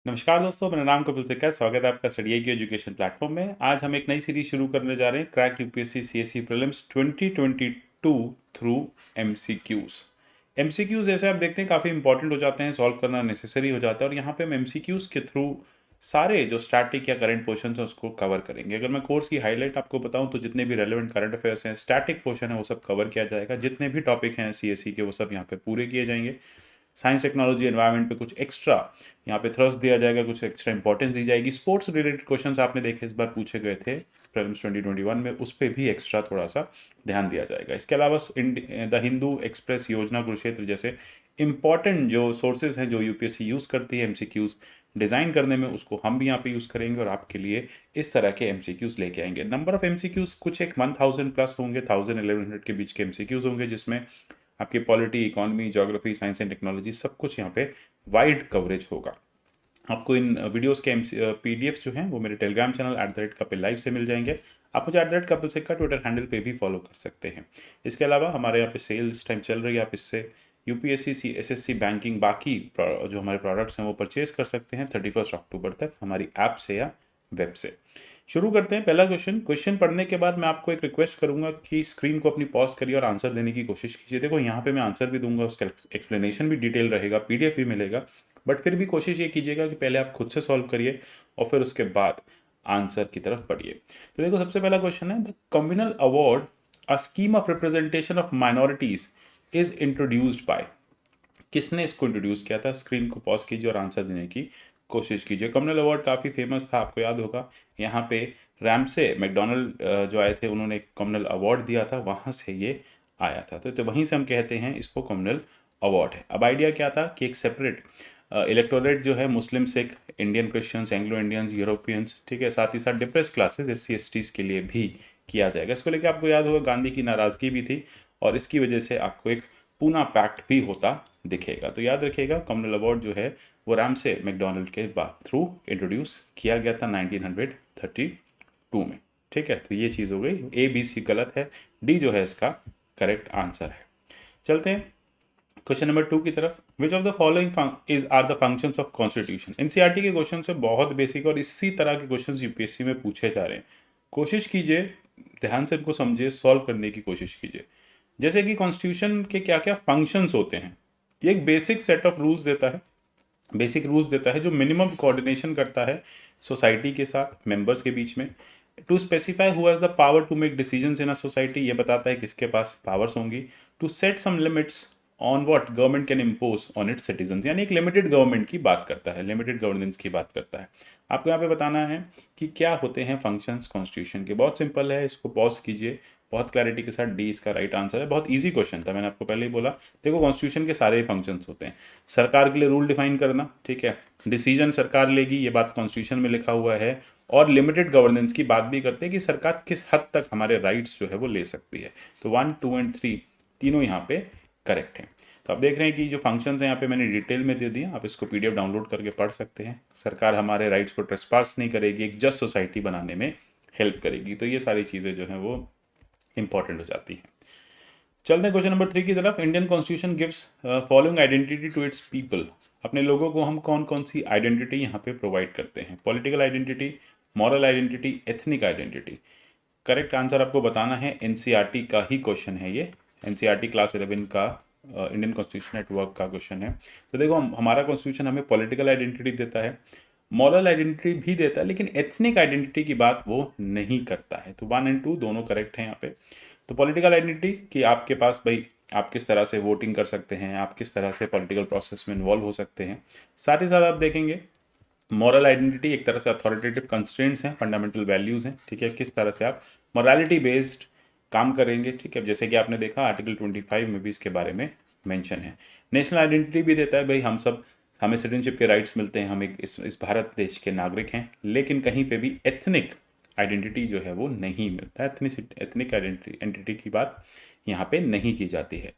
नमस्कार दोस्तों, मेरा नाम कपिल सिक्का है। स्वागत है आपका स्टडी की एजुकेशन प्लेटफॉर्म में। आज हम एक नई सीरीज शुरू करने जा रहे हैं, crack UPSC CSE prelims 2022 through MCQs. MCQs जैसे आप देखते हैं काफ़ी इंपॉर्टेंट हो जाते हैं, सॉल्व करना नेसेसरी हो जाता है। और यहाँ पे हम एमसीक्यूज के थ्रू सारे जो स्टैटिक या करंट पोर्शन है उसको कवर करेंगे। अगर मैं कोर्स की हाईलाइट आपको बताऊं तो जितने भी रेलेवेंट करंट अफेयर्स हैं, स्टैटिक पोर्शन है, वो सब कवर किया जाएगा। जितने भी टॉपिक हैं सीएसई के वो सब यहाँ पे पूरे किए जाएंगे। साइंस टेक्नोलॉजी एनवायरनमेंट पे कुछ एक्स्ट्रा यहाँ पे थ्रस्ट दिया जाएगा, कुछ एक्स्ट्रा इंपॉर्टेंस दी जाएगी। स्पोर्ट्स रिलेटेड क्वेश्चंस आपने देखे इस बार पूछे गए थे प्रीलिम्स 2021 में, उस पर भी एक्स्ट्रा थोड़ा सा ध्यान दिया जाएगा। इसके अलावा द हिंदू एक्सप्रेस, योजना, कुरुक्षेत्र जैसे इंपॉर्टेंट जो सोर्सेज हैं जो यूपीएससी यूज़ करती है एमसीक्यूज़ डिज़ाइन करने में, उसको हम भी यहाँ पे यूज़ करेंगे और आपके लिए इस तरह के एमसीक्यूज़ लेके आएंगे। नंबर ऑफ एमसीक्यूज़ कुछ एक 1000 प्लस होंगे, 1000-1100 के बीच के एमसीक्यूज़ होंगे, जिसमें आपकी polity, economy, geography, science and technology सब कुछ यहाँ पे वाइड कवरेज होगा। आपको इन वीडियोस के पीडीएफ जो हैं वो मेरे टेलीग्राम चैनल @कपिल लाइव से मिल जाएंगे। आप मुझे @कपिल सिक्का ट्विटर हैंडल पे भी फॉलो कर सकते हैं। इसके अलावा हमारे यहाँ पे सेल्स टाइम चल रही है, आप इससे यूपीएससी एसएससी बैंकिंग बाकी जो हमारे प्रोडक्ट्स हैं वो परचेज कर सकते हैं 31 अक्टूबर तक हमारी ऐप से या वेब से। शुरू करते हैं। पहला क्वेश्चन पढ़ने के बाद मैं आपको एक रिक्वेस्ट करूंगा कि स्क्रीन को अपनी पॉज करिए और आंसर देने की कोशिश कीजिए। देखो यहाँ पे मैं आंसर भी दूंगा, उसका एक्सप्लेनेशन भी डिटेल रहेगा, पीडीएफ भी मिलेगा, बट फिर भी कोशिश ये कीजिएगा कि पहले आप खुद से सॉल्व करिए और फिर उसके बाद आंसर की तरफ बढ़िए। तो देखो सबसे पहला क्वेश्चन है, the communal award a scheme of representation of minorities is introduced by. किसने इसको इंट्रोड्यूस किया था? स्क्रीन को पॉज कीजिए और आंसर देने की कोशिश कीजिए। कम्युनल अवार्ड काफ़ी फेमस था, आपको याद होगा। यहाँ पे रैमसे मैकडोनल्ड जो आए थे उन्होंने एक कम्युनल अवार्ड दिया था, वहाँ से ये आया था। तो वहीं से हम कहते हैं इसको कम्युनल अवार्ड है। अब आइडिया क्या था कि एक सेपरेट इलेक्टोरेट जो है, Muslim, Sikh, Indian Christians, Anglo Indians, Europeans, ठीक है, साथ ही साथ डिप्रेस क्लासेस SC STs के लिए भी किया जाएगा। इसको लेकर आपको याद होगा गांधी की नाराज़गी भी थी और इसकी वजह से आपको एक पूना पैक्ट भी होता दिखेगा। तो याद रखिएगा कम्युनल अवार्ड जो है वो रैमसे मैकडोनल्ड के थ्रू इंट्रोड्यूस किया गया था 1932 में। ठीक है, तो ये चीज़ हो गई। ABC गलत है, D जो है इसका करेक्ट आंसर है। चलते हैं क्वेश्चन नंबर 2 की तरफ। Which of the following is are the functions of constitution. NCERT के क्वेश्चन से बहुत बेसिक और इसी तरह के क्वेश्चन यूपीएससी में पूछे जा रहे हैं। कोशिश कीजिए ध्यान से इनको समझिए, सॉल्व करने की कोशिश कीजिए। जैसे कि कॉन्स्टिट्यूशन के क्या क्या फंक्शंस होते हैं, ये एक बेसिक सेट ऑफ रूल्स देता है, बेसिक रूल्स देता है जो मिनिमम कोऑर्डिनेशन करता है सोसाइटी के साथ, मेंबर्स के बीच में। To specify who has the power to make decisions in a society, ये बताता है किसके पास पावर्स होंगी। To set some limits on what government can impose on its citizens, यानी एक लिमिटेड गवर्नमेंट की बात करता है, लिमिटेड गवर्नेंस की बात करता है। आपको यहाँ पे बताना है कि क्या होते हैं फंक्शंस कॉन्स्टिट्यूशन के। बहुत सिंपल है, इसको पॉज कीजिए, बहुत क्लैरिटी के साथ। D इसका राइट आंसर है। बहुत इजी क्वेश्चन था, मैंने आपको पहले ही बोला। देखो कॉन्स्टिट्यूशन के सारे फंक्शंस होते हैं। सरकार के लिए रूल डिफाइन करना, ठीक है, डिसीजन सरकार लेगी, ये बात कॉन्स्टिट्यूशन में लिखा हुआ है। और लिमिटेड गवर्नेंस की बात भी करते हैं कि सरकार किस हद तक हमारे राइट्स जो है वो ले सकती है। तो 1, 2 एंड 3 तीनों यहाँ पे करेक्ट हैं। तो आप देख रहे हैं कि जो फंक्शंस हैं यहाँ पे मैंने डिटेल में दे दिए, आप इसको PDF डाउनलोड करके पढ़ सकते हैं। सरकार हमारे राइट्स को ट्रेसपास नहीं करेगी, एक जस्ट सोसाइटी बनाने में हेल्प करेगी। तो ये सारी चीज़ें जो हैं वो इंपॉर्टेंट हो जाती हैं। चलते हैं क्वेश्चन नंबर 3 की तरफ। Indian constitution gives following identity to its people. अपने लोगों को हम कौन कौन सी आइडेंटिटी यहाँ पे प्रोवाइड करते हैं? Political identity, moral identity, ethnic identity. Correct answer आपको बताना है। एनसीईआरटी का ही क्वेश्चन है ये, एनसीईआरटी क्लास 11 का इंडियन कॉन्स्टिट्यूशन एट वर्क का क्वेश्चन है। तो देखो हमारा कॉन्स्टिट्यूशन हमें पॉलिटिकल आइडेंटिटी देता है, मॉरल आइडेंटिटी भी देता है, लेकिन एथनिक आइडेंटिटी की बात वो नहीं करता है। तो 1 एंड 2 दोनों करेक्ट हैं यहाँ पे। तो पॉलिटिकल आइडेंटिटी कि आपके पास भाई आप किस तरह से वोटिंग कर सकते हैं, आप किस तरह से पॉलिटिकल प्रोसेस में इन्वॉल्व हो सकते हैं। साथ ही साथ आप देखेंगे मॉरल आइडेंटिटी एक तरह से अथॉरिटेटिव कंस्ट्रेंट्स हैं, फंडामेंटल वैल्यूज़ हैं, ठीक है, किस तरह से आप मॉरालिटी बेस्ड काम करेंगे, ठीक है। जैसे कि आपने देखा आर्टिकल 25 में भी इसके बारे में मेंशन है। नेशनल आइडेंटिटी भी देता है, भाई हम सब, हमें सिटीजनशिप के राइट्स मिलते हैं, हम एक इस भारत देश के नागरिक हैं, लेकिन कहीं पे भी एथनिक आइडेंटिटी जो है वो नहीं मिलता है। एथनिक आइडेंटिटी की बात यहाँ पे नहीं की जाती है।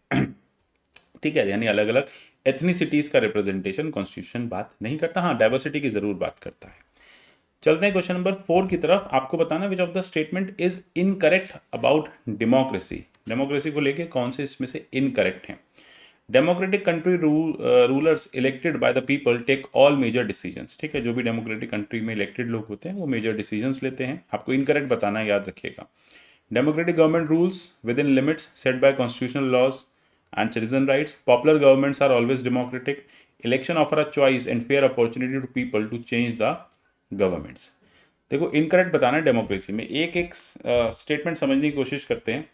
ठीक है, यानी अलग अलग एथनिसिटीज़ का रिप्रेजेंटेशन कॉन्स्टिट्यूशन बात नहीं करता। हाँ, डाइवर्सिटी की ज़रूर बात करता है। चलते हैं क्वेश्चन नंबर 4 की तरफ। आपको बताना which of the statement is incorrect about democracy. Democracy को लेके कौन से इसमें से इनकरेक्ट हैं? Democratic country rulers elected by the people take all major decisions, ठीक है, जो भी डेमोक्रेटिक कंट्री में इलेक्टेड लोग होते हैं वो मेजर डिसीजंस लेते हैं। आपको इनकरेक्ट बताना है, याद रखिएगा। Democratic government rules within limits set by constitutional laws and citizen rights. Popular governments are always democratic. Election offer a choice and fair opportunity to people to change the governments. देखो incorrect बताना है democracy में, एक एक statement समझने की कोशिश करते हैं।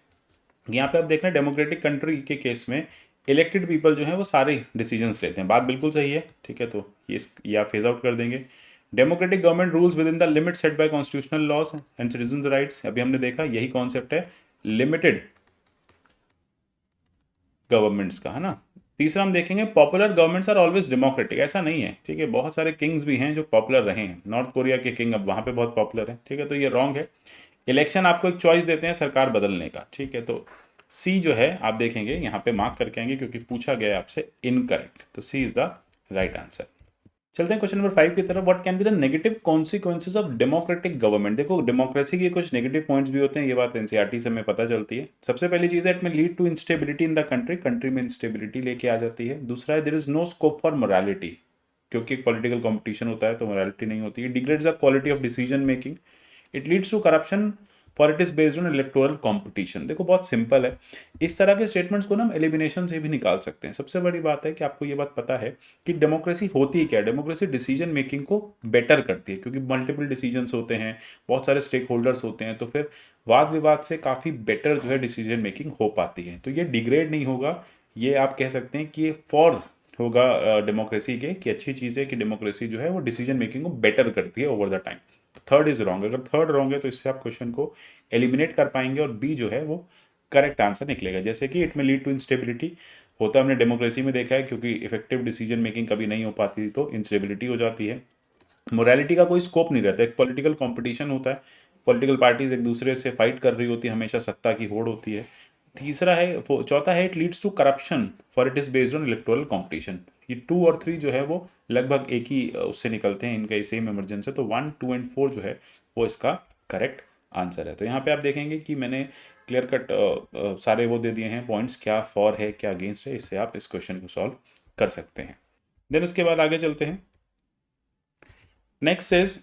यहाँ पे आप देख रहे हैं डेमोक्रेटिक कंट्री के केस में इलेक्टेड पीपल जो है वो सारे डिसीजंस लेते हैं, बात बिल्कुल सही है, ठीक है, तो ये आप फेज आउट कर देंगे। Democratic government rules within the limit set by constitutional laws and citizen rights, अभी हमने देखा यही कॉन्सेप्ट है लिमिटेड गवर्नमेंट्स का, है ना। तीसरा हम देखेंगे popular governments are always democratic, ऐसा नहीं है, ठीक है, बहुत सारे किंग्स भी हैं जो पॉपुलर रहे हैं। नॉर्थ कोरिया के किंग अब वहाँ पे बहुत पॉपुलर है, ठीक है, तो ये रॉन्ग है। इलेक्शन आपको एक चॉइस देते हैं सरकार बदलने का, ठीक है, तो सी जो है आप देखेंगे यहाँ पे मार्क करके आएंगे क्योंकि पूछा गया आपसे इनकरेक्ट, तो सी इज द राइट आंसर। चलते हैं क्वेश्चन नंबर 5 की तरफ। What can be the negative consequences of democratic government. देखो डेमोक्रेसी के कुछ नेगेटिव पॉइंट्स भी होते हैं, ये बात एनसीईआरटी से हमें पता चलती है। सबसे पहली चीज है it may lead to instability in the country, country में इंस्टेबिलिटी लेके आ जाती है। दूसरा है there is no scope for morality, क्योंकि एक पॉलिटिकल कॉम्पिटिशन होता है तो मोरालिटी नहीं होती है। Degrades the quality of decision making. It leads to corruption for it is based on electoral competition. देखो बहुत सिंपल है, इस तरह के स्टेटमेंट्स को ना हम एलिमिनेशन से भी निकाल सकते हैं। सबसे बड़ी बात है कि आपको ये बात पता है कि डेमोक्रेसी होती है क्या। डेमोक्रेसी डिसीजन मेकिंग को बेटर करती है, क्योंकि मल्टीपल डिसीजंस होते हैं, बहुत सारे स्टेक होल्डर्स होते हैं, तो फिर वाद विवाद से काफ़ी बेटर जो है डिसीजन मेकिंग हो पाती है। तो ये डिग्रेड नहीं होगा, ये आप कह सकते हैं कि ये फॉर होगा डेमोक्रेसी के, कि अच्छी चीज़ है कि डेमोक्रेसी जो है वो डिसीजन मेकिंग को बेटर करती है over the time. Third is wrong, अगर थर्ड रॉन्ग है तो इससे आप क्वेश्चन को एलिमिनेट कर पाएंगे और बी जो है वो करेक्ट आंसर निकलेगा। जैसे कि it may lead to instability होता हमने डेमोक्रेसी में देखा है, क्योंकि इफेक्टिव डिसीजन मेकिंग कभी नहीं हो पाती तो इंस्टेबिलिटी हो जाती है। मोरालिटी का कोई स्कोप नहीं रहता, एक पॉलिटिकल कंपटीशन होता है, पॉलिटिकल पार्टीज एक दूसरे से फाइट कर रही होती है, हमेशा सत्ता की होड़ होती है। तीसरा है, चौथा है it leads to corruption for it is based on electoral competition. ये 2 और 3 जो है वो लगभग एक ही उससे निकलते हैं, इनका सेम इमरजेंस है, तो 1, 2 एंड 4 जो है वो इसका करेक्ट आंसर है। तो यहाँ पे आप देखेंगे कि मैंने क्लियर कट सारे वो दे दिए हैं पॉइंट्स, क्या फॉर है क्या अगेंस्ट है, इससे आप इस क्वेश्चन को सॉल्व कर सकते हैं। देन उसके बाद आगे चलते हैं। Next is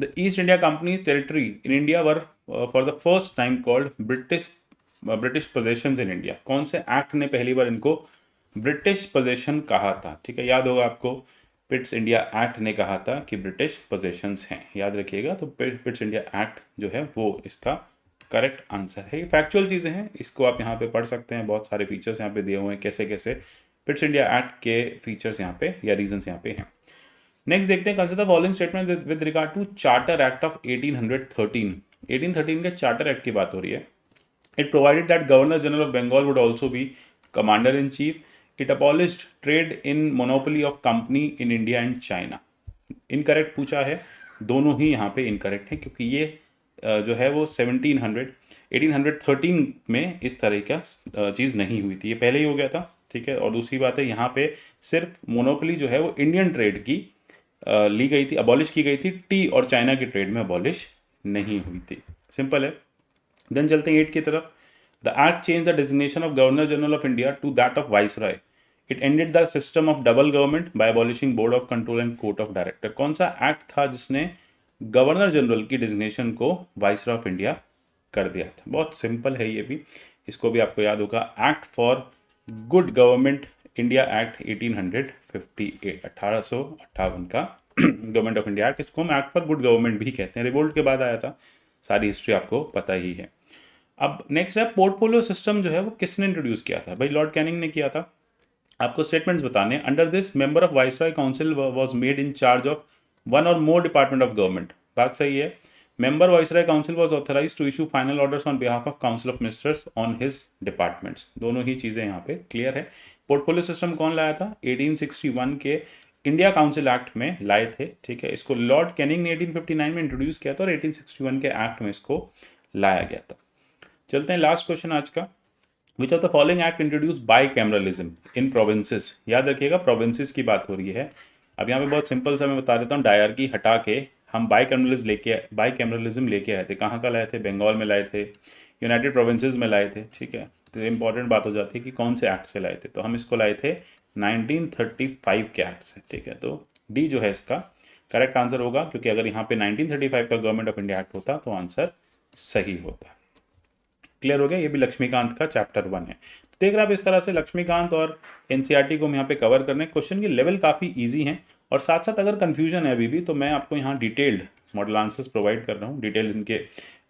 the east India company territory in India were for the first time called British possessions in India. कौन से एक्ट ने पहली बार इनको ब्रिटिश पोजेशन कहा था, ठीक है, याद होगा आपको, पिट्स इंडिया एक्ट ने कहा था कि ब्रिटिश पोजेशंस हैं, याद रखिएगा। तो पिट्स इंडिया एक्ट जो है वो इसका करेक्ट आंसर है। ये फैक्चुअल चीज़ें हैं, इसको आप यहाँ पे पढ़ सकते हैं, बहुत सारे फीचर्स यहाँ पे दिए हुए हैं, कैसे कैसे पिट्स इंडिया एक्ट के फीचर्स यहाँ पे या रीजंस यहाँ पे हैं। नेक्स्ट देखते हैं consider following statement with regard to charter act of 1813। 1813 के चार्टर एक्ट की बात हो रही है। It provided that governor general of Bengal would also be commander in chief. It abolished trade in monopoly of company in India and China. Incorrect पूछा है, दोनों ही यहाँ पे इनकरेक्ट हैं, क्योंकि ये जो है वो 1813 में इस तरह का चीज़ नहीं हुई थी, ये पहले ही हो गया था, ठीक है। और दूसरी बात है यहाँ पे सिर्फ मोनोपोली जो है वो इंडियन ट्रेड की ली गई थी, अबॉलिश की गई थी, टी और चाइना के ट्रेड में अबॉलिश नहीं हुई थी, सिंपल है। देन चलते हैं 8 की तरफ। The act change the designation of governor general of India to that of viceroy. It ended the system of double government by abolishing board of control and court of director. कौन सा act था जिसने governor general की designation को viceroy of India कर दिया था? बहुत सिंपल है ये भी, इसको भी आपको याद होगा, act for good government India act 1858, 1858 का गवर्नमेंट ऑफ इंडिया एक्ट। इसको हम एक्ट फॉर गुड गवर्नमेंट भी कहते हैं, रिवोल्ट के बाद आया था, सारी हिस्ट्री आपको पता ही है। अब नेक्स्ट है पोर्टफोलियो सिस्टम जो है वो किसने इंट्रोड्यूस किया था? भाई लॉर्ड कैनिंग ने किया था। आपको स्टेटमेंट्स बताने, under this member of viceroy council was made in charge of one or more department of government. बात सही है। Member viceroy council was authorised to issue final orders on behalf of council of ministers on his departments. दोनों ही चीज़ें यहाँ पे clear है। Portfolio system कौन लाया था? 1861 के इंडिया काउंसिल एक्ट में लाए थे, ठीक है। इसको लॉर्ड कैनिंग ने 1859 में इंट्रोड्यूस किया था और 1861 के एक्ट में इसको लाया गया था। चलते हैं लास्ट क्वेश्चन आज का। विच of the following act introduce by cameralism in provinces? याद रखिएगा प्रोविंसेस की बात हो रही है। अब यहाँ पे बहुत सिंपल सा मैं बता देता हूँ, डायरकी हटा के हम बाई कैमरलिज्म लेके आए थे। कहाँ का लाए थे? बंगाल में लाए थे, यूनाइटेड प्रोविंसेस में लाए थे, ठीक है। तो इंपॉर्टेंट बात हो जाती है कि कौन से एक्ट से लाए थे, तो हम इसको लाए थे 1935 के एक्ट से, ठीक है। तो डी जो है इसका करेक्ट आंसर होगा, क्योंकि अगर यहाँ पे 1935 का गवर्नमेंट ऑफ इंडिया एक्ट होता तो आंसर सही होता। क्लियर हो गया, ये भी लक्ष्मीकांत का चैप्टर 1 है। तो देख रहे आप इस तरह से लक्ष्मीकांत और एनसीईआरटी को हम यहाँ पे कवर करने, क्वेश्चन के लेवल काफ़ी ईजी हैं, और साथ साथ अगर कन्फ्यूजन है अभी भी तो मैं आपको यहाँ डिटेल्ड मॉडल आंसर्स प्रोवाइड कर रहा हूँ, डिटेल इनके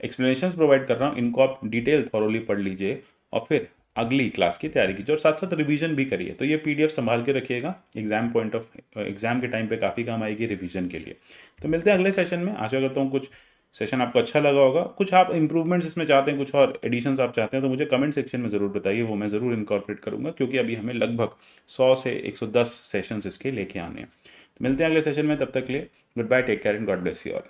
एक्सप्लेनेशंस प्रोवाइड कर रहा हूँ, इनको आप डिटेल थॉरोली पढ़ लीजिए और फिर अगली क्लास की तैयारी कीजिए, और साथ साथ रिवीजन भी करिए। तो ये पीडीएफ संभाल के रखिएगा, एग्जाम के टाइम पे काफ़ी काम आएगी रिवीजन के लिए। तो मिलते हैं अगले सेशन में, आशा करता हूँ कुछ सेशन आपको अच्छा लगा होगा। कुछ आप इंप्रूवमेंट्स इसमें चाहते हैं, कुछ और एडिशंस आप चाहते हैं, तो मुझे कमेंट सेक्शन में ज़रूर बताइए, वो मैं ज़रूर इनकॉर्पोरेट करूँगा, क्योंकि अभी हमें लगभग 100 से 110 सेशंस इसके लेके आने हैं। तो मिलते हैं अगले सेशन में, तब तक के लिए goodbye, take care and God bless you all.